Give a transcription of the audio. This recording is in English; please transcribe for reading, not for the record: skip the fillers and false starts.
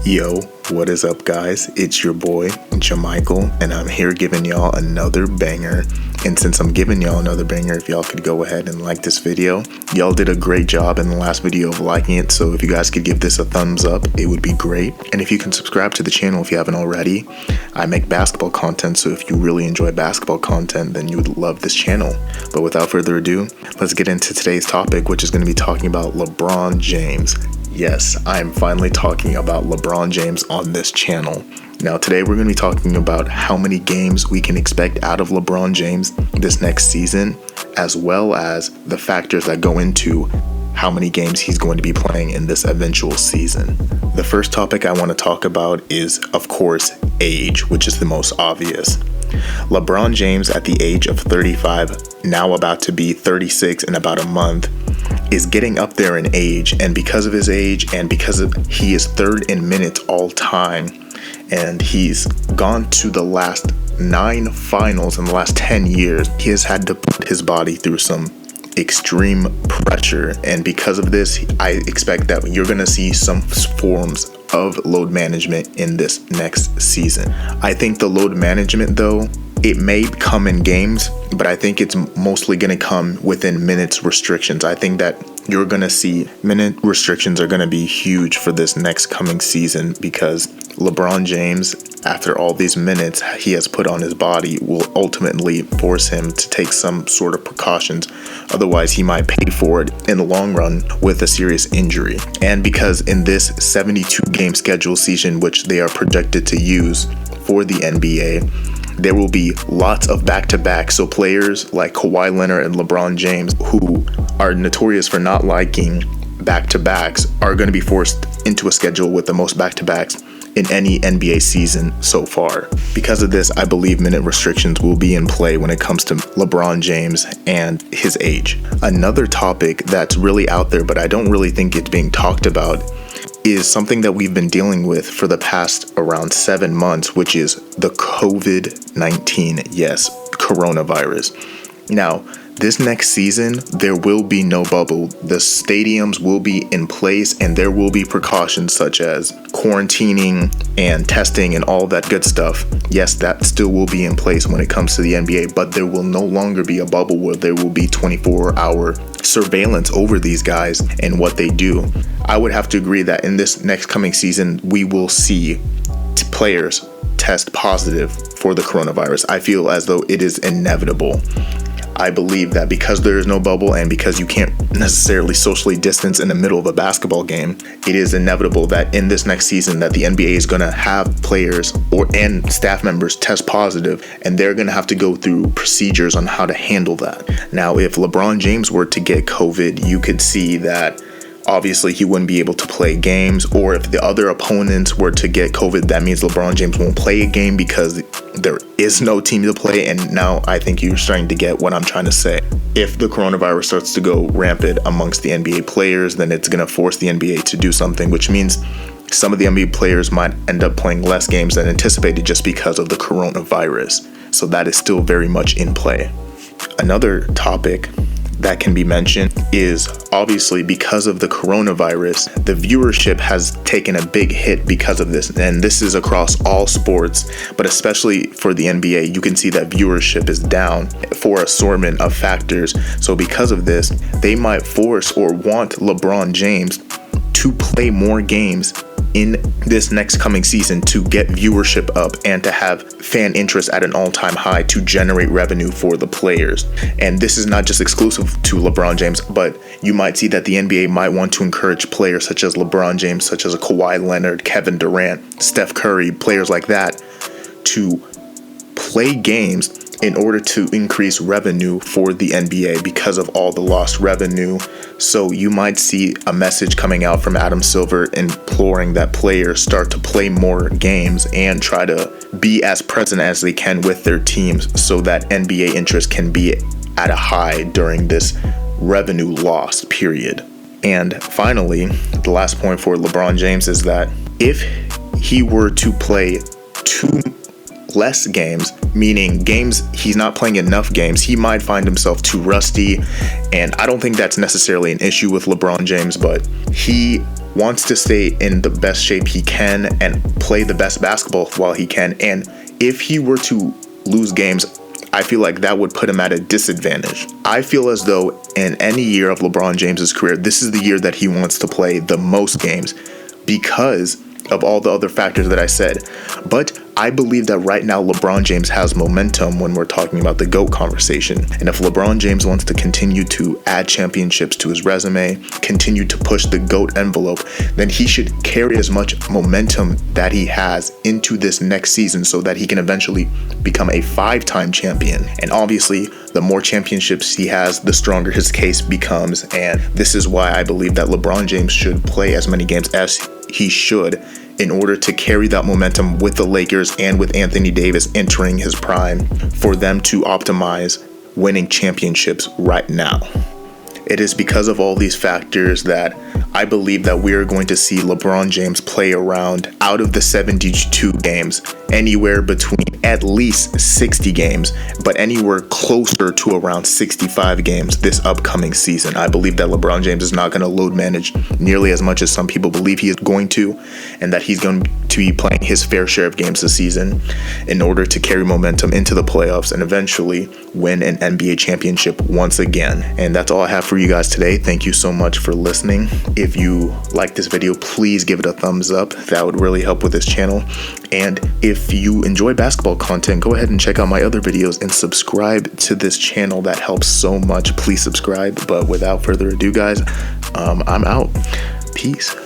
Yo, what is up, guys? It's your boy, Jamichael, and I'm here giving y'all another banger. And since I'm giving y'all another banger, if y'all could go ahead and like this video. Y'all did a great job in the last video of liking it, so if you guys could give this a thumbs up, it would be great. And if you can subscribe to the channel if you haven't already. I make basketball content, so if you really enjoy basketball content, then you would love this channel. But without further ado, let's get into today's topic, which is going to be talking about LeBron James. Yes, I'm finally talking about LeBron James on this channel. Now today we're going to be talking about how many games we can expect out of LeBron James this next season, as well as the factors that go into how many games he's going to be playing in this eventual season. The first topic I want to talk about is, of course, age, which is the most obvious. LeBron James at the age of 35, now about to be 36 in about a month, is getting up there in age, and because of his age and because he is third in minutes all time, and he's gone to the last 9 finals in the last 10 years, he has had to put his body through some extreme pressure, and because of this, I expect that you're going to see some forms of load management in this next season. I think the load management, though, it may come in games, but I think it's mostly going to come within minutes restrictions. I think that you're going to see minute restrictions are going to be huge for this next coming season, because LeBron James, after all these minutes he has put on his body, will ultimately force him to take some sort of precautions. Otherwise, he might pay for it in the long run with a serious injury. And because in this 72-game schedule season, which they are projected to use for the NBA, there will be lots of back-to-back. So players like Kawhi Leonard and LeBron James, who are notorious for not liking back-to-backs, are going to be forced into a schedule with the most back-to-backs in any NBA season so far. Because of this, I believe minute restrictions will be in play when it comes to LeBron James and his age. Another topic that's really out there, but I don't really think it's being talked about, is something that we've been dealing with for the past around 7 months, which is the COVID-19, yes, coronavirus. Now, this next season, there will be no bubble. The stadiums will be in place, and there will be precautions such as quarantining and testing and all that good stuff. Yes, that still will be in place when it comes to the NBA, but there will no longer be a bubble where there will be 24-hour surveillance over these guys and what they do. I would have to agree that in this next coming season, we will see players test positive for the coronavirus. I feel as though it is inevitable. I believe that because there is no bubble and because you can't necessarily socially distance in the middle of a basketball game, it is inevitable that in this next season that the NBA is going to have players and staff members test positive, and they're going to have to go through procedures on how to handle that. Now, if LeBron James were to get COVID, you could see that obviously he wouldn't be able to play games, or if the other opponents were to get COVID, that means LeBron James won't play a game because there is no team to play. And now I think you're starting to get what I'm trying to say. If the coronavirus starts to go rampant amongst the NBA players, then it's going to force the NBA to do something, which means some of the NBA players might end up playing less games than anticipated just because of the coronavirus. So that is still very much in play. Another topic that can be mentioned is obviously because of the coronavirus, the viewership has taken a big hit because of this. And this is across all sports, but especially for the NBA, you can see that viewership is down for assortment of factors. So because of this, they might force or want LeBron James to play more games in this next coming season to get viewership up and to have fan interest at an all-time high to generate revenue for the players. And this is not just exclusive to LeBron James, but you might see that the NBA might want to encourage players such as LeBron James, such as Kawhi Leonard, Kevin Durant, Steph Curry, players like that, to play games in order to increase revenue for the NBA because of all the lost revenue. So you might see a message coming out from Adam Silver imploring that players start to play more games and try to be as present as they can with their teams so that NBA interest can be at a high during this revenue loss period. And finally, the last point for LeBron James is that if he were to play 2 less games, meaning games he's not playing enough games, he might find himself too rusty. And I don't think that's necessarily an issue with LeBron James, but he wants to stay in the best shape he can and play the best basketball while he can. And if he were to lose games, I feel like that would put him at a disadvantage. I feel as though in any year of LeBron James's career, this is the year that he wants to play the most games because of all the other factors that I said. But I believe that right now LeBron James has momentum when we're talking about the GOAT conversation. And if LeBron James wants to continue to add championships to his resume, continue to push the GOAT envelope, then he should carry as much momentum that he has into this next season so that he can eventually become a 5-time champion. And obviously, the more championships he has, the stronger his case becomes. And this is why I believe that LeBron James should play as many games as he should in order to carry that momentum with the Lakers and with Anthony Davis entering his prime for them to optimize winning championships right now. It is because of all these factors that I believe that we are going to see LeBron James play around, out of the 72 games, anywhere between at least 60 games, but anywhere closer to around 65 games this upcoming season. I believe that LeBron James is not going to load manage nearly as much as some people believe he is going to, and that he's going to be playing his fair share of games this season in order to carry momentum into the playoffs and eventually win an NBA championship once again. And that's all I have for you guys today. Thank you so much for listening. If you like this video, please give it a thumbs up. That would really help with this channel. And if you enjoy basketball content, go ahead and check out my other videos and subscribe to this channel. That helps so much. Please subscribe. But without further ado, guys, I'm out. Peace.